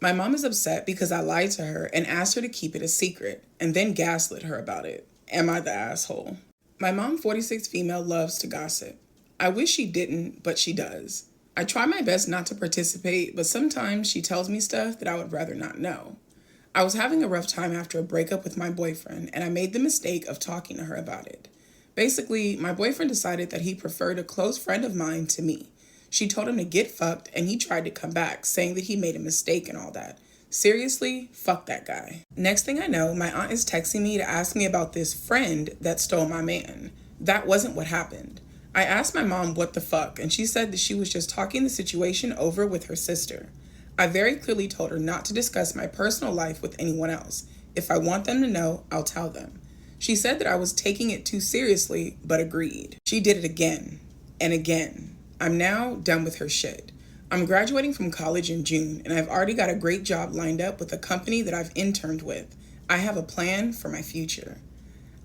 My mom is upset because I lied to her and asked her to keep it a secret and then gaslit her about it. Am I the asshole? My mom, 46 female, loves to gossip. I wish she didn't, but she does. I try my best not to participate, but sometimes she tells me stuff that I would rather not know. I was having a rough time after a breakup with my boyfriend, and I made the mistake of talking to her about it. Basically, my boyfriend decided that he preferred a close friend of mine to me. She told him to get fucked, and he tried to come back, saying that he made a mistake and all that. Seriously, fuck that guy. Next thing I know, my aunt is texting me to ask me about this friend that stole my man. That wasn't what happened. I asked my mom what the fuck, and she said that she was just talking the situation over with her sister. I very clearly told her not to discuss my personal life with anyone else. If I want them to know, I'll tell them. She said that I was taking it too seriously, but agreed. She did it again and again. I'm now done with her shit. I'm graduating from college in June, and I've already got a great job lined up with a company that I've interned with. I have a plan for my future.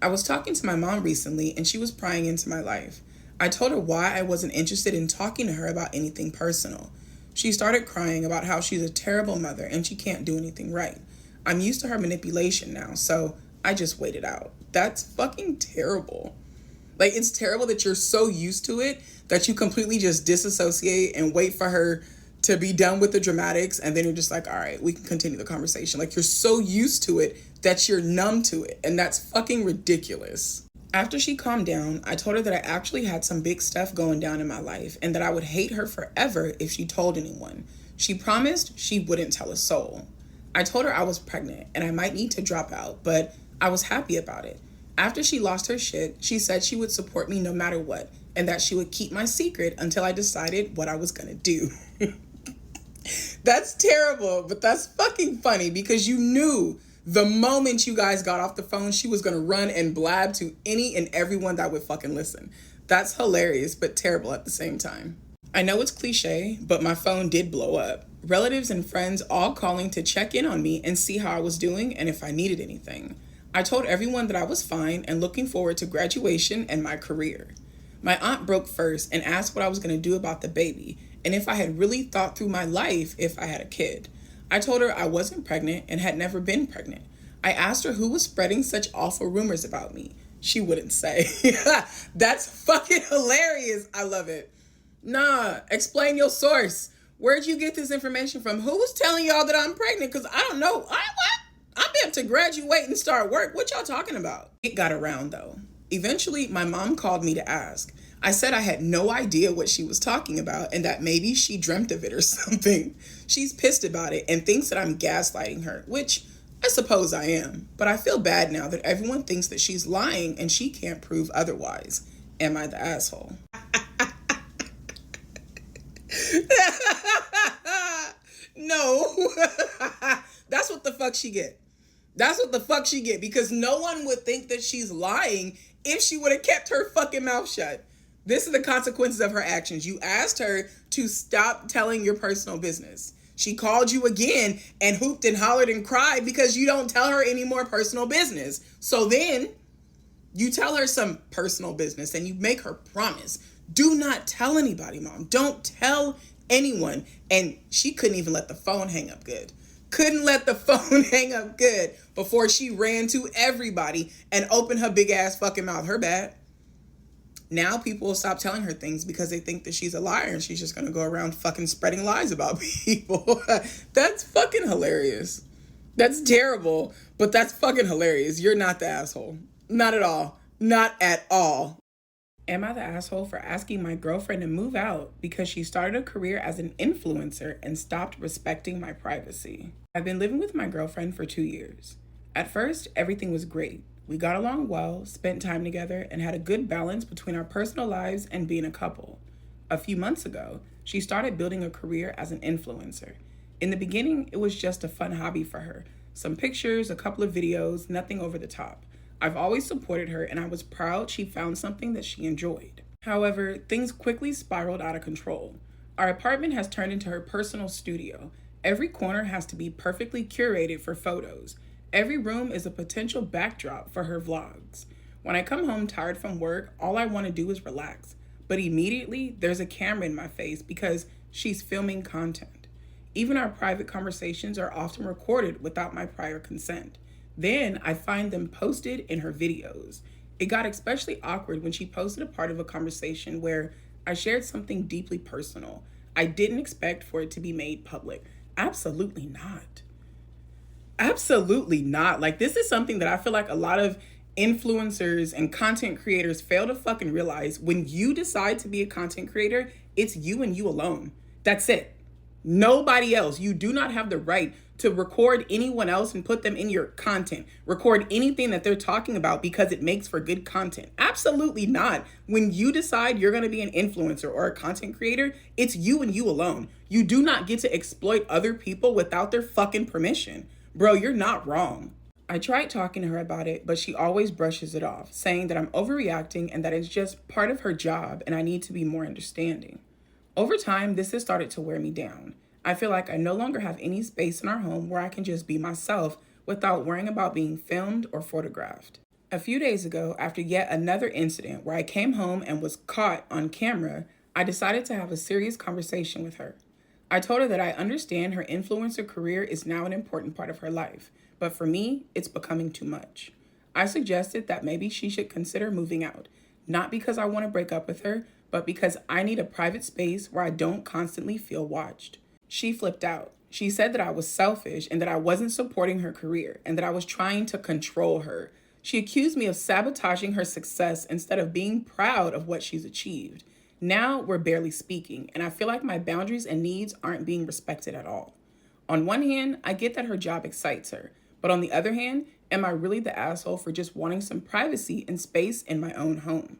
I was talking to my mom recently, and she was prying into my life. I told her why I wasn't interested in talking to her about anything personal. She started crying about how she's a terrible mother and she can't do anything right. I'm used to her manipulation now, so I just waited out. That's fucking terrible. Like, it's terrible that you're so used to it that you completely just disassociate and wait for her to be done with the dramatics, and then you're just like, all right, we can continue the conversation. Like, you're so used to it that you're numb to it, and that's fucking ridiculous. After she calmed down, I told her that I actually had some big stuff going down in my life and that I would hate her forever if she told anyone. She promised she wouldn't tell a soul. I told her I was pregnant and I might need to drop out, but I was happy about it. After she lost her shit, she said she would support me no matter what and that she would keep my secret until I decided what I was gonna do. That's terrible, but that's fucking funny because you knew the moment you guys got off the phone, she was going to run and blab to any and everyone that would fucking listen. That's hilarious, but terrible at the same time. I know it's cliche, but my phone did blow up. Relatives and friends all calling to check in on me and see how I was doing and if I needed anything. I told everyone that I was fine and looking forward to graduation and my career. My aunt broke first and asked what I was going to do about the baby and if I had really thought through my life if I had a kid. I told her I wasn't pregnant and had never been pregnant. I asked her who was spreading such awful rumors about me. She wouldn't say. That's fucking hilarious. I love it. Nah, explain your source. Where'd you get this information from? Who was telling y'all that I'm pregnant? Because I don't know. I'm about to graduate and start work. What y'all talking about? It got around though. Eventually, my mom called me to ask. I said I had no idea what she was talking about and that maybe she dreamt of it or something. She's pissed about it and thinks that I'm gaslighting her, which I suppose I am. But I feel bad now that everyone thinks that she's lying and she can't prove otherwise. Am I the asshole? No. That's what the fuck she get. That's what the fuck she get because no one would think that she's lying if she would have kept her fucking mouth shut. This is the consequences of her actions. You asked her to stop telling your personal business. She called you again and hooped and hollered and cried because you don't tell her any more personal business. So then you tell her some personal business and you make her promise. Do not tell anybody, Mom. Don't tell anyone. And she couldn't even let the phone hang up good. Couldn't let the phone hang up good before she ran to everybody and opened her big ass fucking mouth. Her bad. Now people will stop telling her things because they think that she's a liar and she's just going to go around fucking spreading lies about people. That's fucking hilarious. That's terrible, but that's fucking hilarious. You're not the asshole. Not at all. Not at all. Am I the asshole for asking my girlfriend to move out because she started a career as an influencer and stopped respecting my privacy? I've been living with my girlfriend for 2 years. At first, everything was great. We got along well, spent time together, and had a good balance between our personal lives and being a couple. A few months ago, she started building a career as an influencer. In the beginning, it was just a fun hobby for her. Some pictures, a couple of videos, nothing over the top. I've always supported her and I was proud she found something that she enjoyed. However, things quickly spiraled out of control. Our apartment has turned into her personal studio. Every corner has to be perfectly curated for photos. Every room is a potential backdrop for her vlogs. When I come home tired from work, all I want to do is relax. But immediately, there's a camera in my face because she's filming content. Even our private conversations are often recorded without my prior consent. Then I find them posted in her videos. It got especially awkward when she posted a part of a conversation where I shared something deeply personal. I didn't expect for it to be made public. Absolutely not. Absolutely not. Like, this is something that I feel like a lot of influencers and content creators fail to fucking realize. When you decide to be a content creator, it's you and you alone. That's it. Nobody else. You do not have the right to record anyone else and put them in your content. Record anything that they're talking about because it makes for good content. Absolutely not. When you decide you're going to be an influencer or a content creator, it's you and you alone. You do not get to exploit other people without their fucking permission. Bro, you're not wrong. I tried talking to her about it, but she always brushes it off, saying that I'm overreacting and that it's just part of her job and I need to be more understanding. Over time, this has started to wear me down. I feel like I no longer have any space in our home where I can just be myself without worrying about being filmed or photographed. A few days ago, after yet another incident where I came home and was caught on camera, I decided to have a serious conversation with her. I told her that I understand her influencer career is now an important part of her life, but for me, it's becoming too much. I suggested that maybe she should consider moving out, not because I want to break up with her, but because I need a private space where I don't constantly feel watched. She flipped out. She said that I was selfish and that I wasn't supporting her career and that I was trying to control her. She accused me of sabotaging her success instead of being proud of what she's achieved. Now we're barely speaking, and I feel like my boundaries and needs aren't being respected at all. On one hand, I get that her job excites her, but on the other hand, am I really the asshole for just wanting some privacy and space in my own home?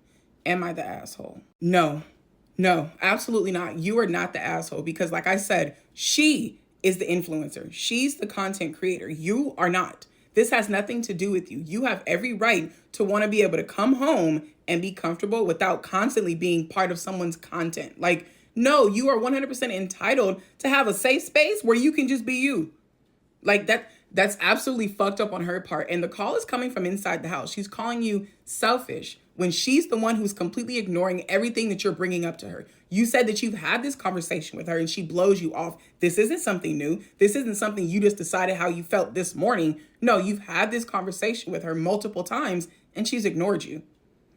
Am I the asshole? No, absolutely not. You are not the asshole because, like I said, she is the influencer. She's the content creator. You are not. This has nothing to do with you. You have every right to want to be able to come home and be comfortable without constantly being part of someone's content. Like, no, you are 100% entitled to have a safe space where you can just be you. Like, that's absolutely fucked up on her part. And the call is coming from inside the house. She's calling you selfish when she's the one who's completely ignoring everything that you're bringing up to her. You said that you've had this conversation with her and she blows you off. This isn't something new. This isn't something you just decided how you felt this morning. No, you've had this conversation with her multiple times and she's ignored you.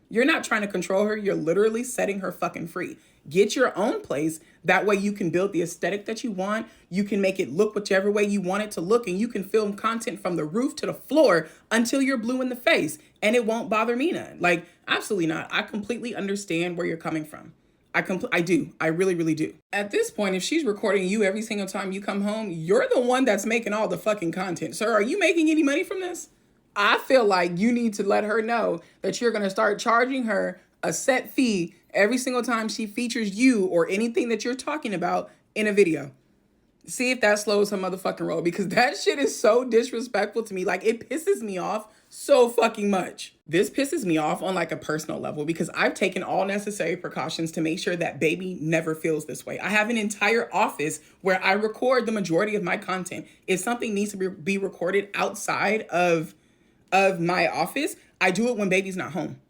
You're not trying to control her. You're literally setting her fucking free. Get your own place. That way you can build the aesthetic that you want. You can make it look whichever way you want it to look. And you can film content from the roof to the floor until you're blue in the face. And it won't bother me none. Like, absolutely not. I completely understand where you're coming from. I do. I really, really do. At this point, if she's recording you every single time you come home, you're the one that's making all the fucking content. Sir, are you making any money from this? I feel like you need to let her know that you're going to start charging her a set fee every single time she features you or anything that you're talking about in a video. See if that slows her motherfucking roll, because that shit is so disrespectful to me. Like, it pisses me off so fucking much. This pisses me off on like a personal level because I've taken all necessary precautions to make sure that baby never feels this way. I have an entire office where I record the majority of my content. If something needs to be recorded outside of my office, I do it when baby's not home.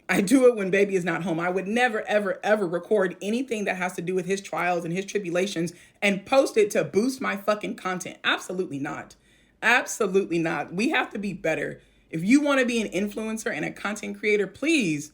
I do it when baby is not home. I would never, ever, ever record anything that has to do with his trials and his tribulations and post it to boost my fucking content. Absolutely not. Absolutely not. We have to be better. If you want to be an influencer and a content creator, please,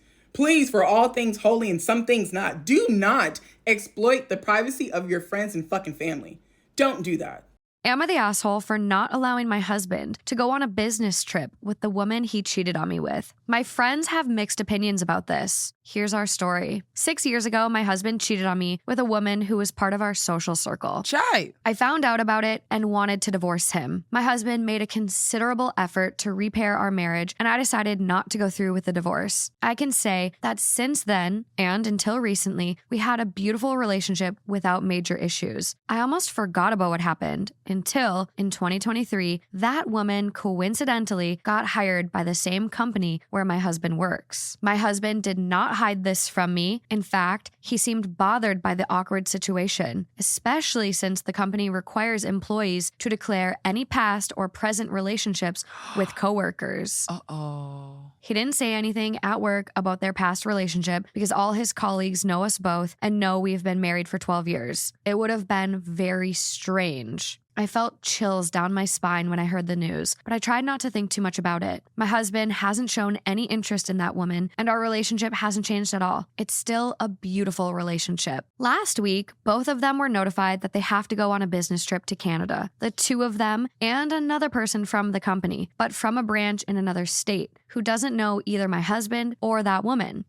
for all things holy and some things not, do not exploit the privacy of your friends and fucking family. Don't do that. Am I the asshole for not allowing my husband to go on a business trip with the woman he cheated on me with? My friends have mixed opinions about this. Here's our story. 6 years ago, my husband cheated on me with a woman who was part of our social circle. Chai. I found out about it and wanted to divorce him. My husband made a considerable effort to repair our marriage, and I decided not to go through with the divorce. I can say that since then, and until recently, we had a beautiful relationship without major issues. I almost forgot about what happened until, in 2023, that woman coincidentally got hired by the same company where my husband works. My husband did not hide this from me. In fact, he seemed bothered by the awkward situation, especially since the company requires employees to declare any past or present relationships with coworkers. Uh-oh. He didn't say anything at work about their past relationship because all his colleagues know us both and know we've been married for 12 years. It would have been very strange. I felt chills down my spine when I heard the news, but I tried not to think too much about it. My husband hasn't shown any interest in that woman, and our relationship hasn't changed at all. It's still a beautiful relationship. Last week, both of them were notified that they have to go on a business trip to Canada. The two of them and another person from the company, but from a branch in another state, who doesn't know either my husband or that woman.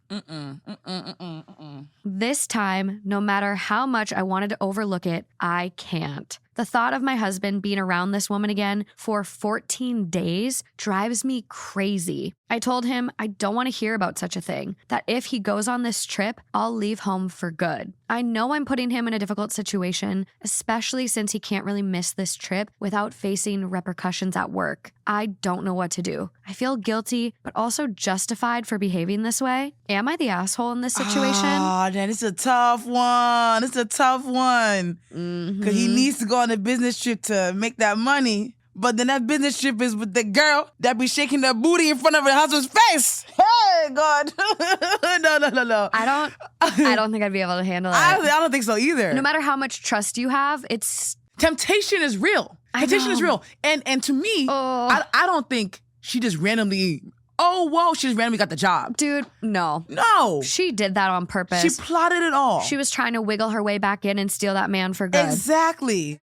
This time, no matter how much I wanted to overlook it, I can't. The thought of my husband being around this woman again for 14 days drives me crazy. I told him I don't want to hear about such a thing, that if he goes on this trip, I'll leave home for good. I know I'm putting him in a difficult situation, especially since he can't really miss this trip without facing repercussions at work. I don't know what to do. I feel guilty, but also justified for behaving this way. Am I the asshole in this situation? Oh, then it's a tough one. It's a tough one. Because he needs to go on a business trip to make that money. But then that business trip is with the girl that be shaking her booty in front of her husband's face. Hey, God. No. I don't think I'd be able to handle it. I don't think so either. No matter how much trust you have, it's... Temptation is real. Temptation is real. And to me, I don't think she just randomly... Oh, whoa, she just randomly got the job. Dude, no. No. She did that on purpose. She plotted it all. She was trying to wiggle her way back in and steal that man for good. Exactly.